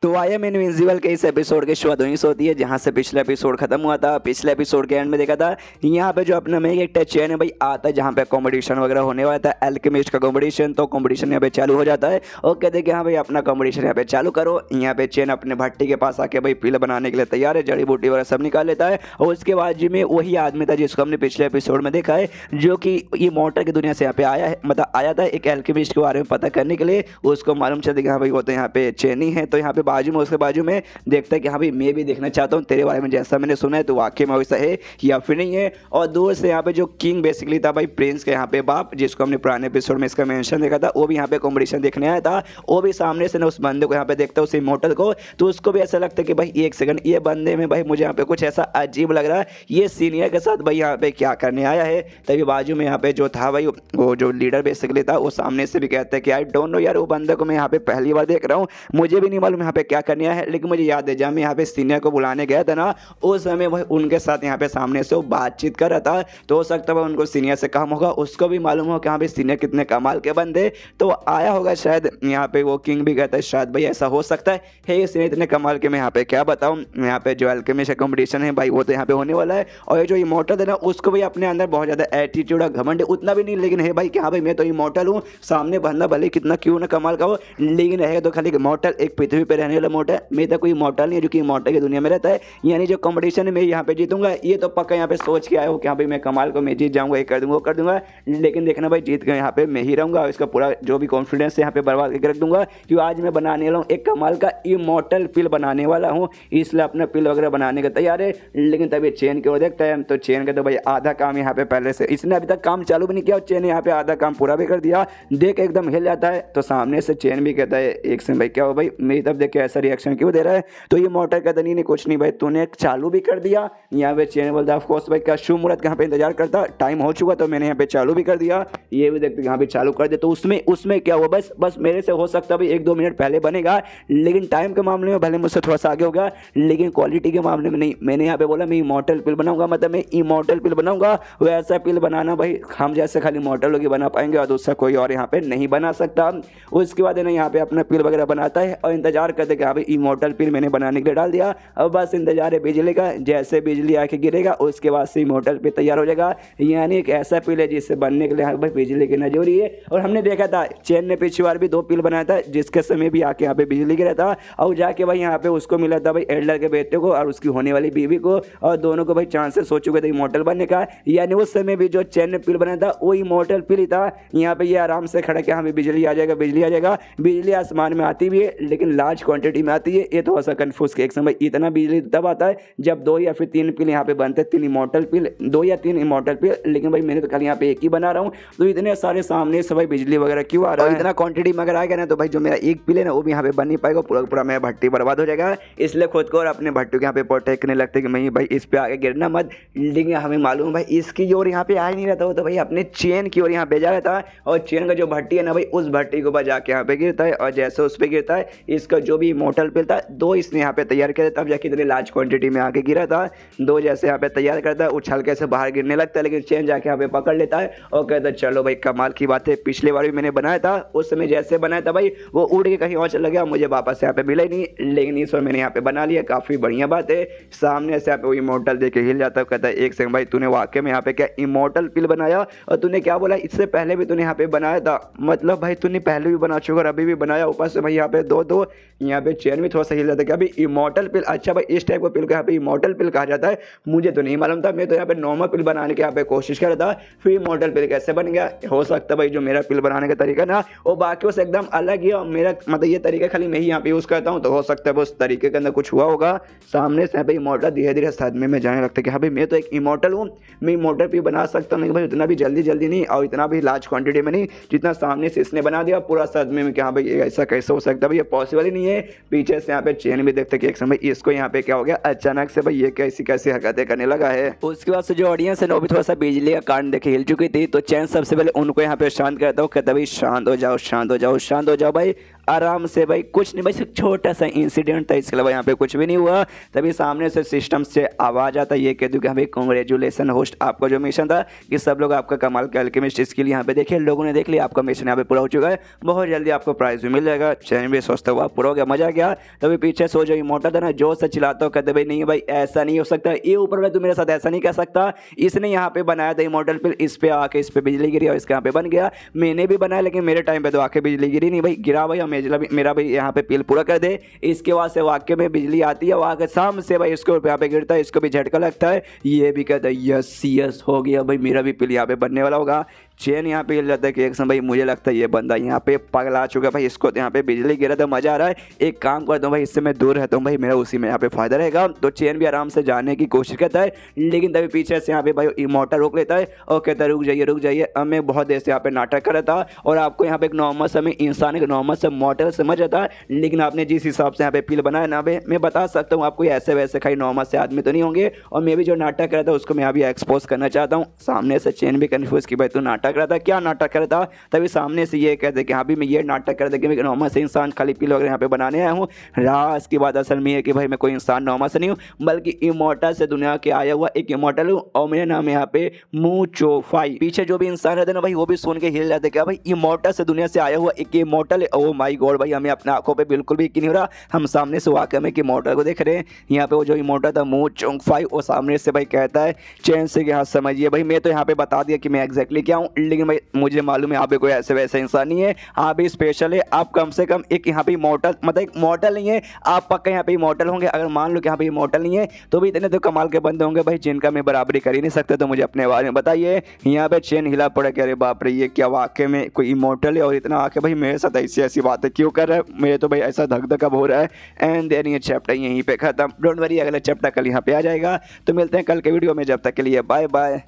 तो I am invisible के इस एपिसोड की शुरुआत वहीं से होती है जहां से पिछला एपिसोड खत्म हुआ था। पिछले एपिसोड के एंड में देखा था यहाँ पे जो अपना मेन एक चैन है भाई आता है जहाँ पे कंपटीशन वगैरह होने वाला था एल्केमिस्ट का कंपटीशन। तो कंपटीशन यहाँ पे चालू हो जाता है और कहते हैं कि हाँ भाई अपना कंपटीशन यहाँ पे चालू करो। यहाँ पे चैन अपने भट्टी के पास आके भाई पिल बनाने के लिए तैयार है, जड़ी बूटी वगैरह सब निकाल लेता है। और उसके बाद जी में वही आदमी था जिसको हमने पिछले एपिसोड में देखा है जो कि ये मोटर की दुनिया से यहाँ पे आया है, मतलब आया था एक एल्केमिस्ट के बारे में पता करने के लिए। उसको मालूम चलता कि हाँ भाई वो तो यहाँ पे चैनी है। तो यहाँ पे बाजू में उसके बाजू में देखता है कि हाँ भाई मैं भी देखना चाहता हूँ तेरे बारे में, जैसा मैंने सुना है तो वाकई में वैसा है या फिर नहीं है। और दूर से यहाँ पे जो किंग बेसिकली था भाई प्रिंस के यहाँ पे बाप, जिसको हमने पुराने एपिसोड में इसका मेंशन देखा था, वो भी यहाँ पे कॉम्पिटिशन देखने आया था। वो भी सामने से ना उस बंदे को यहाँ पे देखता है, उस इमोर्टल को। तो उसको भी ऐसा लगता है कि भाई एक सेकंड ये बंदे में भाई मुझे यहाँ पे कुछ ऐसा अजीब लग रहा है, ये सीनियर के साथ भाई यहाँ पे क्या करने आया है। तभी बाजू में यहाँ पे जो था भाई वो जो लीडर बेसिकली था वो सामने से भी कहता है कि आई डोंट नो यार, वो बंदे को मैं यहाँ पे पहली बार देख रहा हूँ, मुझे भी नहीं मालूम यहाँ पे क्या करने आया है। लेकिन मुझे याद है जब मैं यहाँ पे सीनियर को बुलाने गया था ना, उस समय भाई उनके साथ यहाँ पे सामने से वो बातचीत कर रहा था। तो हो सकता है उनको सीनियर से काम होगा, उसको भी मालूम हो कि हाँ भाई सीनियर कितने कमाल के बंदे। तो आया होगा शायद यहाँ पे, वो किंग भी कहता है शायद भाई ऐसा हो सकता है हे सीनियर इतने कमाल के मैं यहाँ पे क्या बताऊँ। यहाँ पे जो एल्केमिस्ट का कंपटीशन है भाई वो तो यहाँ पे होने वाला है। और ये जो इमोर्टल है ना उसको भी अपने अंदर बहुत ज़्यादा एटीट्यूड और घमंड उतना भी नहीं, लेकिन है भाई कि हाँ भाई मैं तो इमोर्टल हूँ, सामने बंदा भले कितना क्यों ना कमाल का हो, लेकिन रहेगा तो खाली इमोर्टल, एक पृथ्वी पे रहने वाला मोटर। मैं तो कोई इमोर्टल नहीं है जो कि इमोर्टल की दुनिया में रहता है। यानी जो कंपटीशन है मैं यहाँ पे जीतूंगा, ये तो पक्का यहाँ पे सोच के आया हूँ कि हाँ भाई मैं कमाल को मैं जीत जाऊंगा, ये कर दूंगा वो कर दूंगा। लेकिन देखना भाई जीत कर यहाँ पे मैं ही रहूंगा, इसका पूरा जो भी कॉन्फिडेंस यहाँ पे बर्बाद करके रख दूंगा। क्योंकि आज मैं बनाने वाला हूँ एक कमाल का इमोर्टल पिल बनाने वाला हूँ, इसलिए अपना पिल वगैरह बनाने का तैयार है। लेकिन तभी चेन की ओर देखता है तो चेन का तो भाई आधा काम यहाँ पे पहले से, इसने अभी तक काम चालू भी नहीं किया और चेन यहाँ पे आधा काम पूरा भी कर दिया। देख एकदम हिल जाता है। तो सामने से चेन भी कहता है एक से भाई क्या हो भाई मेरी तरफ देख के ऐसा रिएक्शन क्यों दे रहा है। तो ये मोटर कहता नहीं कुछ नहीं भाई तूने चालू भी कर दिया। यहाँ पे चेन बोलता ऑफ कोर्स भाई क्या शुभ मुहूर्त यहाँ पे इंतजार करता, टाइम हो चुका तो मैंने यहाँ पे चालू भी कर दिया। ये भी देखते यहाँ पे चालू कर दे। तो उसमें क्या हुआ, बस मेरे से हो सकता भाई 1-2 मिनट पहले बनेगा, लेकिन टाइम के मामले में भले मुझसे थोड़ा सा आगे होगा, लेकिन क्वालिटी के मामले में नहीं। मैंने यहाँ पे बोला मैं इमोर्टल पिल बनाऊंगा, मतलब मैं इमोर्टल पिल बनाऊंगा। वैसा पिल बनाना भाई हम जैसे खाली इमोर्टल लोग बना पाएंगे और दूसरा कोई और यहाँ पे नहीं बना सकता। उसके बाद है ना यहाँ पे अपना पिल वगैरह बनाता है और इंतजार करते कि हाँ भाई इमोर्टल पिल मैंने बनाने के लिए डाल दिया। अब बस इंतजार है बिजली का, जैसे बिजली आके गिरेगा उसके बाद से इमोर्टल पिल तैयार हो जाएगा। यानी एक ऐसा पिल है जिससे बनने के लिए हाँ भाई बिजली की जरूरी है। और हमने देखा था चेन ने पिछली बार भी 2 पिल बनाया था जिसके समय भी आके यहाँ पे बिजली गिरा था और जाके भाई यहाँ पे उसको मिला था भाई एल्डर के बेटे को और उसकी होने वाली बीवी को, और दोनों को भाई चांसेस हो चुके थे इमोर्टल बनने का। यानी उस समय भी जो चेन ने पिल बनाया था वो इमोर्टल पिल ही था। यहाँ पे ये आराम से खड़ा कि हाँ बिजली आ जाएगा, बिजली आ जाएगा। बिजली आसमान में आती भी है लेकिन लार्ज क्वांटिटी में आती है। ये थोड़ा सा कंफ्यूज के एक समय इतना बिजली तब आता है जब 2 या फिर 3 पिल यहाँ पे बनते हैं, 3 इमोर्टल पिल, 2 या 3 इमोर्टल पिल। लेकिन भाई मैंने तो खाली यहाँ पे एक ही बना रहा हूँ, तो इतने सारे सामने से भाई बिजली वगैरह क्यों आ रहा है। इतना क्वांटिटी में अगर आएगा ना तो भाई जो मेरा एक पिल है ना वो भी यहाँ पे बन नहीं पाएगा, पूरा मेरा भट्टी बर्बाद हो जाएगा। इसलिए खुद को और अपने भट्टी के यहाँ पे प्रोटेक्ट करने लगते कि मैं भाई इस पे आगे गिरना मत। लेकिन हमें मालूम भाई इसकी ओर यहाँ पे आ ही नहीं रहता, तो भाई अपने चेन की ओर यहाँ पे जा रहता है। और चेन का जो भट्टी है ना भाई उस भट्टी को बजा के यहाँ पे गिरता है, और जैसे उस पे गिरता है इसका जो भी इमोर्टल पिल था 2 इसने यहाँ पे तैयार किया था, तब जाके इतनी लार्ज क्वांटिटी में आके गिरा था। 2 जैसे यहाँ पे तैयार करता है उछल के से बाहर गिरने लगता है, लेकिन चेन जाके यहाँ पे पकड़ लेता है और कहता है चलो भाई कमाल की बात है, पिछले बार भी मैंने बनाया था, उस समय जैसे बनाया था भाई वो उड़ के कहीं और चला गया, मुझे वापस यहाँ पे मिला ही नहीं, लेकिन इस बार मैंने यहाँ पे बना लिया, काफी बढ़िया बात है। सामने से यहाँ पे वो इमोर्टल देख के हिल जाता है, कहता है एक सेकंड भाई तूने वाकई में यहाँ पे क्या इमोर्टल पिल बनाया, और तूने क्या बोला इससे पहले भी तूने यहाँ पे बनाया था, मतलब भाई तूने पहले भी बना चुका और अभी भी बनाया, ऊपर से भाई यहाँ पे 2 यहाँ पे चेन भी थोड़ा सा हिल जाता है कि अभी इमोर्टल पिल, अच्छा भाई इस टाइप का पिल को यहाँ पे इमोर्टल पिल कहा जाता है, मुझे तो नहीं मालूम था। मैं तो यहाँ पे नॉर्मल पिल बनाने की यहाँ पे कोशिश कर रहा था, फिर इमोर्टल पिल कैसे बन गया। हो सकता है भाई जो मेरा पिल बनाने का तरीका ना वो बाकियों से एकदम अलग ही, और मेरा मतलब ये तरीका खाली मैं ही यहाँ पे यूज़ करता हूँ, तो हो सकता है उस तरीके के अंदर कुछ हुआ होगा। सामने से भाई इमोर्टल धीरे धीरे सदमे में जाने लगता है कि हाँ भाई मैं तो एक इमोर्टल हूँ, मैं इमोर्टल पिल बना सकता हूँ, लेकिन भाई उतना भी जल्दी नहीं और इतना भी लार्ज क्वांटिटी में नहीं जितना सामने से इसने बना दिया। पूरा सदमे में कि हाँ भाई ऐसा कैसे हो सकता है, भाई ये पॉसिबल ही नहीं है। पीछे से यहाँ पे चेन भी देखते कि एक समय इसको यहाँ पे क्या हो गया अचानक से, भाई ये कैसी हरकतें करने लगा है। उसके बाद से जो ऑडियंस है ना वो भी थोड़ा सा बिजली का कांड देखे हिल चुकी थी, तो चैन सबसे पहले उनको यहाँ पे शांत करता हूँ, कहता भाई शांत हो जाओ भाई, आराम से भाई कुछ नहीं, भाई छोटा सा इंसिडेंट था, इसके अलावा यहाँ पे कुछ भी नहीं हुआ। तभी सामने से सिस्टम से आवाज़ आता, ये कह दूँ कि भाई कॉन्ग्रेचुलेसन होस्ट, आपका जो मिशन था कि सब लोग आपका कमाल का अल्केमिस्ट स्किल यहाँ पे देखिए, लोगों ने देख लिया, आपका मिशन यहाँ पे पूरा हो चुका है, बहुत जल्दी आपको प्राइज भी मिल जाएगा। चैनल भी सोचता हुआ पूरा हो गया, मजा आ गया। तभी पीछे सो जो इमोर्टल था ना, जो से चिल्लाता हो, कहते भाई नहीं भाई ऐसा नहीं हो सकता, ये ऊपर वाला तू मेरे साथ ऐसा नहीं कर सकता, इसने यहाँ पे बनाया था इमोर्टल पिल, इस पे आके इस पे बिजली गिरी और इसके यहाँ पे बन गया। मैंने भी बनाया लेकिन मेरे टाइम पे तो आके बिजली गिरी नहीं भाई, गिरा भाई मेरा भाई यहाँ पे पिल पूरा कर दे। इसके बाद से वाक्य में बिजली आती है, वहाँ के सामने से भाई इसको यहाँ पे गिरता है, इसको भी झटका लगता है, ये भी कहता है यस यस हो गया भाई, मेरा भी पिल यहाँ पे बनने वाला होगा। चेन यहाँ पे हिल जाता है कि एक समय भाई मुझे लगता है ये बंदा यहाँ पे पगला चुका है भाई, इसको तो यहाँ पे बिजली गिरा तो मजा आ रहा है, एक काम करता हूँ भाई इससे मैं दूर रहता हूँ भाई, मेरा उसी में यहाँ पे फायदा रहेगा। तो चेन भी आराम से जाने की कोशिश करता है, लेकिन तभी पीछे से यहाँ पे भाई इमोर्टल रोक लेता है और कहता है रुक जाइए, अब मैं बहुत देर से यहाँ पे नाटक कर रहा था और आपको यहाँ पे एक नॉर्मल से इंसान, एक नॉर्मल से मॉडल समझ आता है, लेकिन आपने जिस हिसाब से यहाँ पे पिल बनाया ना भाई, मैं बता सकता हूँ आपको ऐसे वैसे खाई नॉर्मल से आदमी तो नहीं होंगे, और मैं भी जो नाटक कर रहा था उसको मैं अभी एक्सपोज करना चाहता हूँ। सामने से चेन भी कन्फ्यूज की भाई तू नाटक कर रहा था, क्या नाटक कर रहा था? तभी सामने से ये कहते कि हाँ भी मैं ये नाटक कर दे कि मैं नॉर्मल से इंसान खाली पिल वगैरह यहाँ पे बनाने आया हूँ। राज की बात असल में है कि भाई मैं कोई इंसान नॉर्मल से नहीं हूँ, बल्कि इमोर्टल से दुनिया के आया हुआ एक इमोर्टल हूँ, और मेरा नाम है यहाँ पे मूचोफाई। पीछे जो भी इंसान रहते ना भाई वो भी सुन के हिल जाते, क्या भाई इमोर्टल से दुनिया से आया हुआ एक इमोर्टल है। ओ माय गॉड भाई, हमें अपने आंखों पे बिल्कुल भी यकीन नहीं हो रहा, हम सामने से वाकई में कि इमोर्टल को देख रहे हैं। यहाँ पे वो जो इमोर्टल था मूचोफाई, वो सामने से भाई कहता है चैन से कि हाँ समझिए भाई, मैं तो यहाँ पे बता दिया कि मैं एग्जैक्टली क्या हूँ, लेकिन भाई मुझे मालूम है यहाँ पे कोई ऐसे वैसे इंसान नहीं है, आप भी स्पेशल है, आप कम से कम एक यहाँ पे इमोर्टल, मतलब एक मॉडल नहीं है, आप पक्का यहाँ पे इमोर्टल होंगे। अगर मान लो कि यहाँ पे इमोर्टल नहीं है तो भी इतने तो कमाल के बंदे होंगे भाई जिनका मैं बराबरी कर ही नहीं सकता, तो मुझे अपने बारे में बताइए। यहाँ पे चेन हिला पड़ा कि अरे बाप रे, ये क्या वाकई में कोई इमोर्टल है और इतना आके भाई मेरे साथ ऐसी ऐसी बातें क्यों कर रहा है, मेरे तो भाई ऐसा धक धक हो रहा है। एंड देन ये चैप्टर यहीं पे खत्म, डोंट वरी, अगला चैप्टर कल यहाँ पे आ जाएगा। तो मिलते हैं कल के वीडियो में, जब तक के लिए बाय बाय।